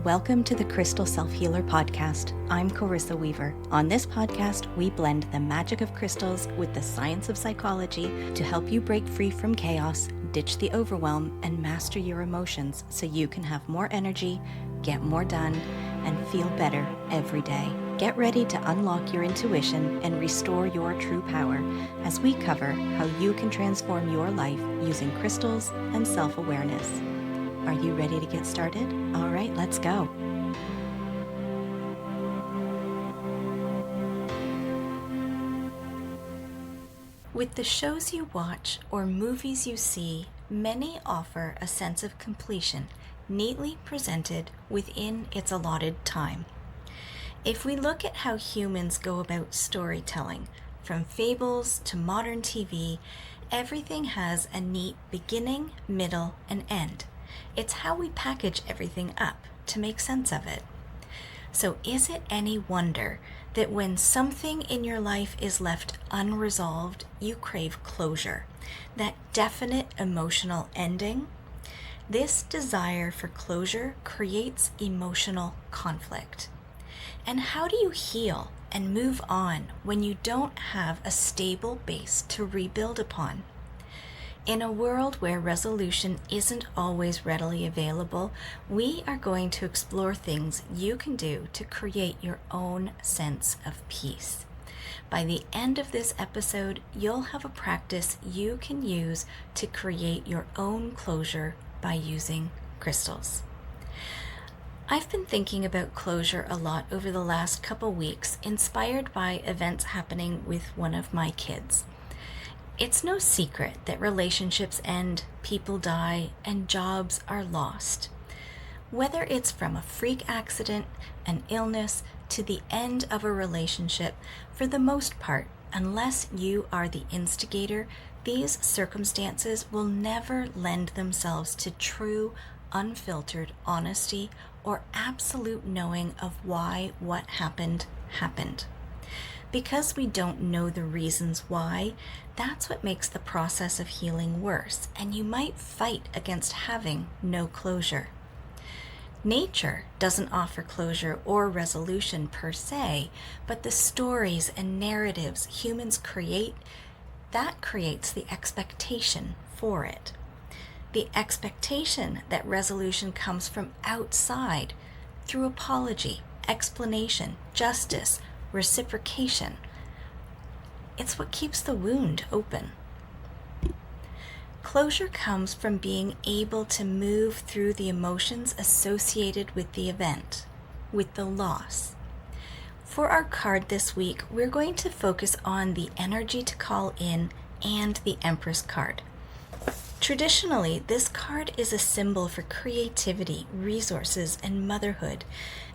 Welcome to the Crystal Self-Healer Podcast. I'm Carissa Weaver. On this podcast, we blend the magic of crystals with the science of psychology to help you break free from chaos, ditch the overwhelm, and master your emotions so you can have more energy, get more done, and feel better every day. Get ready to unlock your intuition and restore your true power as we cover how you can transform your life using crystals and self-awareness. Are you ready to get started? All right, let's go. With the shows you watch or movies you see, many offer a sense of completion, neatly presented within its allotted time. If we look at how humans go about storytelling, from fables to modern TV, everything has a neat beginning, middle, and end. It's how we package everything up to make sense of it. So is it any wonder that when something in your life is left unresolved, you crave closure, that definite emotional ending? This desire for closure creates emotional conflict. And how do you heal and move on when you don't have a stable base to rebuild upon? In a world where resolution isn't always readily available, we are going to explore things you can do to create your own sense of peace. By the end of this episode, you'll have a practice you can use to create your own closure by using crystals. I've been thinking about closure a lot over the last couple weeks, inspired by events happening with one of my kids. It's no secret that relationships end, people die, and jobs are lost. Whether it's from a freak accident, an illness, to the end of a relationship, for the most part, unless you are the instigator, these circumstances will never lend themselves to true, unfiltered honesty or absolute knowing of why what happened. Because we don't know the reasons why, that's what makes the process of healing worse, and you might fight against having no closure. Nature doesn't offer closure or resolution per se, but the stories and narratives humans create, that creates the expectation for it. The expectation that resolution comes from outside through apology, explanation, justice, reciprocation. It's what keeps the wound open. Closure comes from being able to move through the emotions associated with the event, with the loss. For our card this week, we're going to focus on the energy to call in and the Empress card. Traditionally, this card is a symbol for creativity, resources, and motherhood,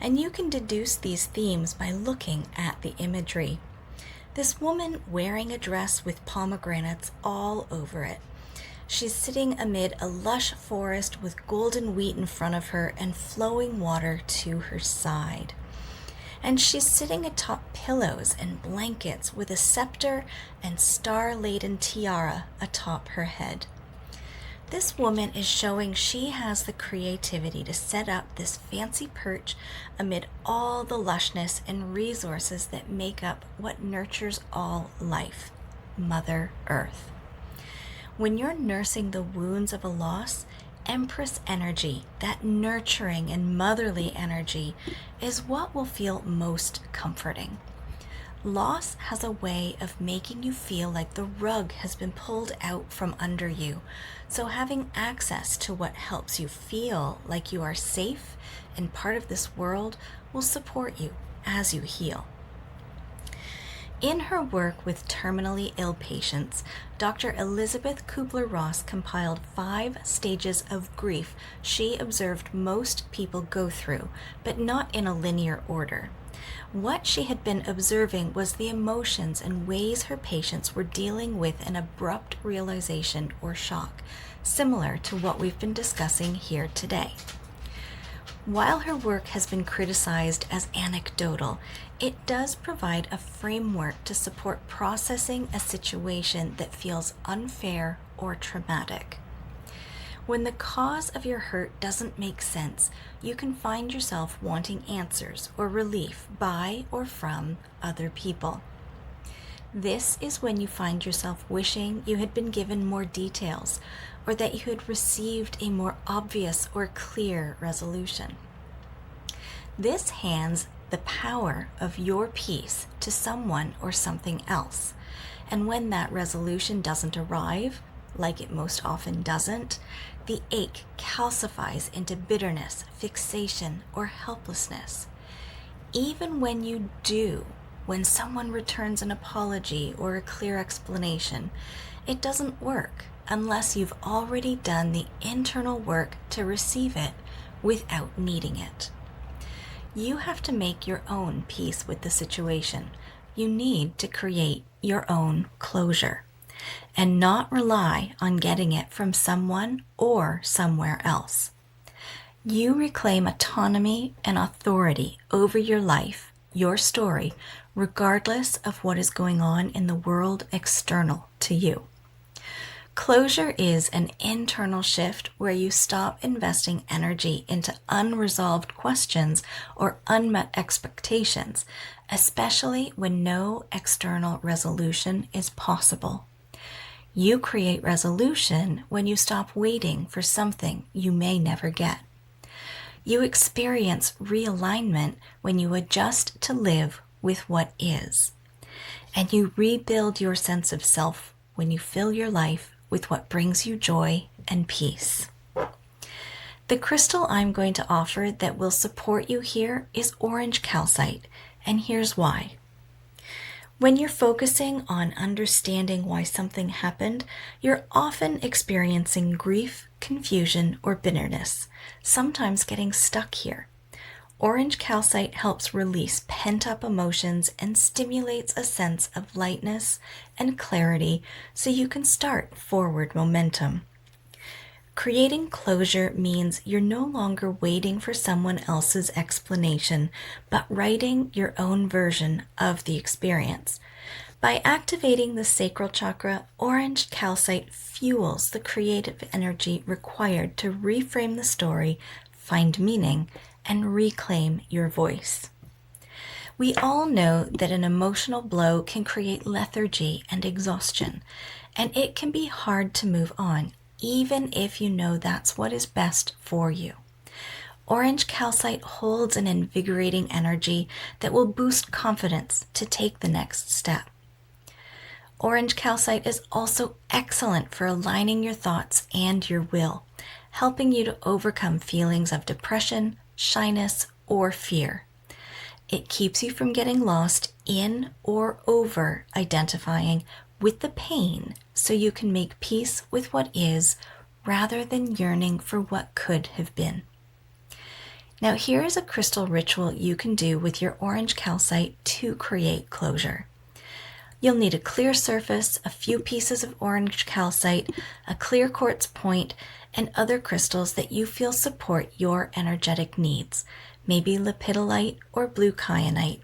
and you can deduce these themes by looking at the imagery. This woman wearing a dress with pomegranates all over it. She's sitting amid a lush forest with golden wheat in front of her and flowing water to her side. And she's sitting atop pillows and blankets with a scepter and star-laden tiara atop her head. This woman is showing she has the creativity to set up this fancy perch amid all the lushness and resources that make up what nurtures all life, Mother Earth. When you're nursing the wounds of a loss, Empress energy, that nurturing and motherly energy, is what will feel most comforting. Loss has a way of making you feel like the rug has been pulled out from under you, so having access to what helps you feel like you are safe and part of this world will support you as you heal. In her work with terminally ill patients, Dr. Elizabeth Kubler-Ross compiled 5 stages of grief she observed most people go through, but not in a linear order. What she had been observing was the emotions and ways her patients were dealing with an abrupt realization or shock, similar to what we've been discussing here today. While her work has been criticized as anecdotal, it does provide a framework to support processing a situation that feels unfair or traumatic. When the cause of your hurt doesn't make sense, you can find yourself wanting answers or relief by or from other people. This is when you find yourself wishing you had been given more details or that you had received a more obvious or clear resolution. This hands the power of your peace to someone or something else. And when that resolution doesn't arrive, like it most often doesn't, the ache calcifies into bitterness, fixation, or helplessness. Even when you do, when someone returns an apology or a clear explanation, it doesn't work unless you've already done the internal work to receive it without needing it. You have to make your own peace with the situation. You need to create your own closure and not rely on getting it from someone or somewhere else. You reclaim autonomy and authority over your life, your story, regardless of what is going on in the world external to you. Closure is an internal shift where you stop investing energy into unresolved questions or unmet expectations, especially when no external resolution is possible. You create resolution when you stop waiting for something you may never get. You experience realignment when you adjust to live with what is. And you rebuild your sense of self when you fill your life with what brings you joy and peace. The crystal I'm going to offer that will support you here is Orange Calcite, and here's why. When you're focusing on understanding why something happened, you're often experiencing grief, confusion, or bitterness, sometimes getting stuck here. Orange Calcite helps release pent-up emotions and stimulates a sense of lightness and clarity so you can start forward momentum. Creating closure means you're no longer waiting for someone else's explanation, but writing your own version of the experience. By activating the sacral chakra, Orange Calcite fuels the creative energy required to reframe the story, find meaning, and reclaim your voice. We all know that an emotional blow can create lethargy and exhaustion, and it can be hard to move on, even if you know that's what is best for you. Orange Calcite holds an invigorating energy that will boost confidence to take the next step. Orange Calcite is also excellent for aligning your thoughts and your will, helping you to overcome feelings of depression, shyness, or fear. It keeps you from getting lost in or over identifying with the pain so you can make peace with what is rather than yearning for what could have been. Now here is a crystal ritual you can do with your Orange Calcite to create closure. You'll need a clear surface, a few pieces of Orange Calcite, a clear quartz point, and other crystals that you feel support your energetic needs, maybe lepidolite or blue kyanite.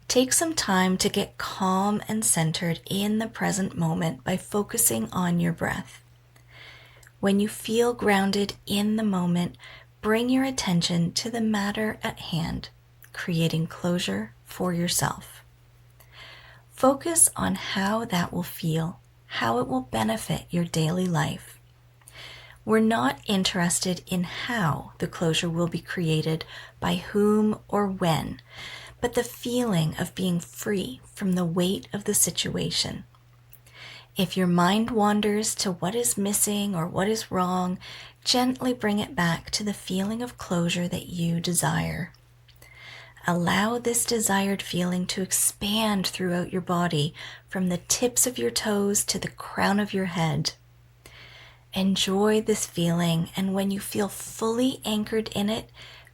Take some time to get calm and centered in the present moment by focusing on your breath. When you feel grounded in the moment, bring your attention to the matter at hand, creating closure for yourself. Focus on how that will feel, how it will benefit your daily life. We're not interested in how the closure will be created, by whom or when, but the feeling of being free from the weight of the situation. If your mind wanders to what is missing or what is wrong, gently bring it back to the feeling of closure that you desire. Allow this desired feeling to expand throughout your body, from the tips of your toes to the crown of your head. Enjoy this feeling, and when you feel fully anchored in it,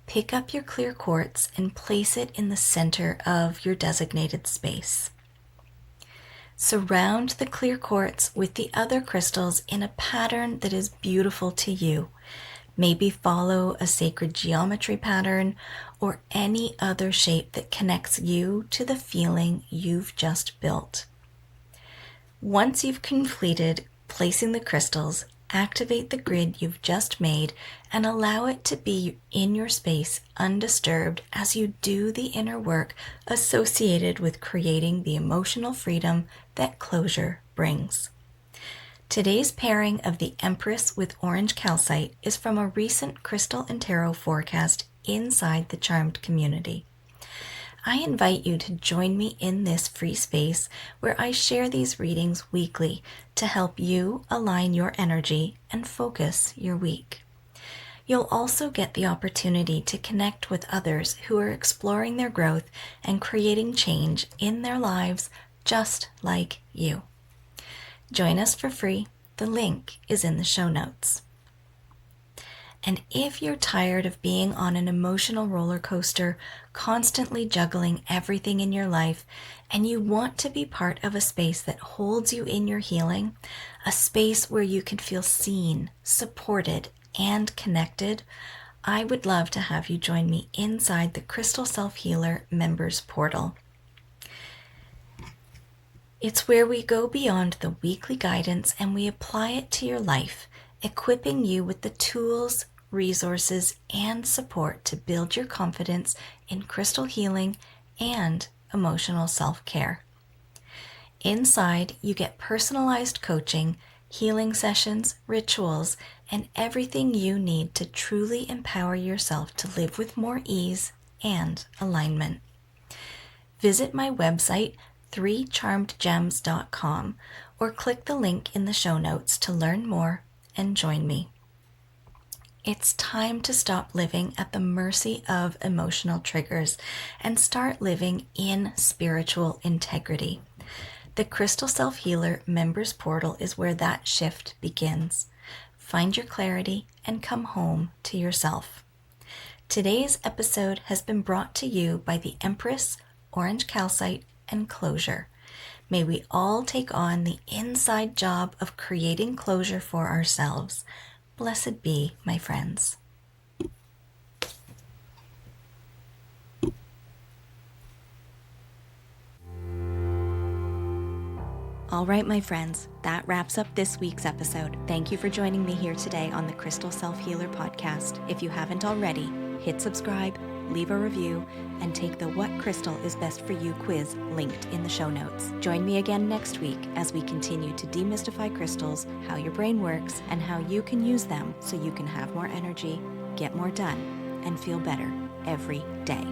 pick up your clear quartz and place it in the center of your designated space. Surround the clear quartz with the other crystals in a pattern that is beautiful to you. Maybe follow a sacred geometry pattern or any other shape that connects you to the feeling you've just built. Once you've completed placing the crystals, activate the grid you've just made and allow it to be in your space undisturbed as you do the inner work associated with creating the emotional freedom that closure brings. Today's pairing of the Empress with Orange Calcite is from a recent crystal and tarot forecast inside the Charmed community. I invite you to join me in this free space where I share these readings weekly to help you align your energy and focus your week. You'll also get the opportunity to connect with others who are exploring their growth and creating change in their lives just like you. Join us for free. The link is in the show notes. And if you're tired of being on an emotional roller coaster, constantly juggling everything in your life, and you want to be part of a space that holds you in your healing, a space where you can feel seen, supported, and connected, I would love to have you join me inside the Crystal Self-Healer Members Portal. It's where we go beyond the weekly guidance and we apply it to your life, equipping you with the tools, resources, and support to build your confidence in crystal healing and emotional self-care. Inside, you get personalized coaching, healing sessions, rituals, and everything you need to truly empower yourself to live with more ease and alignment. Visit my website, 3charmedgems.com, or click the link in the show notes to learn more and join me. It's time to stop living at the mercy of emotional triggers and start living in spiritual integrity. The Crystal Self-Healer Members Portal is where that shift begins. Find your clarity and come home to yourself. Today's episode has been brought to you by the Empress, Orange Calcite, and Closure. May we all take on the inside job of creating closure for ourselves. Blessed be, my friends. All right, my friends, that wraps up this week's episode. Thank you for joining me here today on the Crystal Self-Healer podcast. If you haven't already, hit subscribe, leave a review, and take the What Crystal is Best for You quiz linked in the show notes. Join me again next week as we continue to demystify crystals, how your brain works, and how you can use them so you can have more energy, get more done, and feel better every day.